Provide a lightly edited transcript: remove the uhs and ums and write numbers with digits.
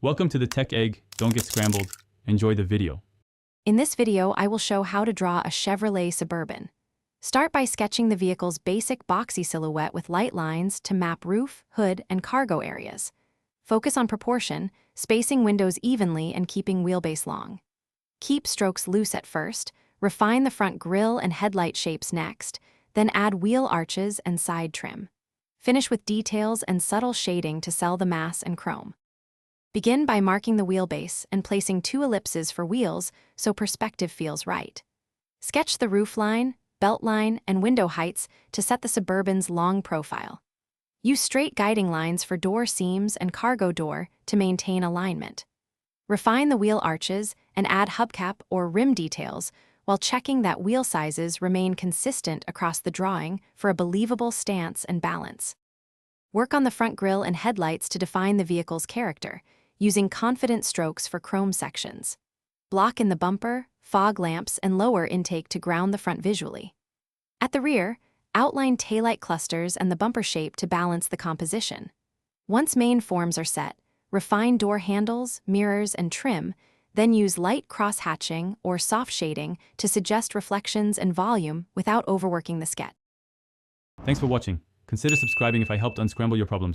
Welcome to the Tech Egg. Don't get scrambled. Enjoy the video. In this video, I will show how to draw a Chevrolet Suburban. Start by sketching the vehicle's basic boxy silhouette with light lines to map roof, hood, and cargo areas. Focus on proportion, spacing windows evenly and keeping wheelbase long. Keep strokes loose at first, refine the front grille and headlight shapes next, then add wheel arches and side trim. Finish with details and subtle shading to sell the mass and chrome. Begin by marking the wheelbase and placing 2 ellipses for wheels so perspective feels right. Sketch the roof line, belt line, and window heights to set the Suburban's long profile. Use straight guiding lines for door seams and cargo door to maintain alignment. Refine the wheel arches and add hubcap or rim details while checking that wheel sizes remain consistent across the drawing for a believable stance and balance. Work on the front grille and headlights to define the vehicle's character, using confident strokes for chrome sections. Block in the bumper, fog lamps, and lower intake to ground the front visually. At the rear, outline taillight clusters and the bumper shape to balance the composition. Once main forms are set, refine door handles, mirrors, and trim, then use light cross-hatching or soft shading to suggest reflections and volume without overworking the sketch. Thanks for watching. Consider subscribing if I helped unscramble your problems.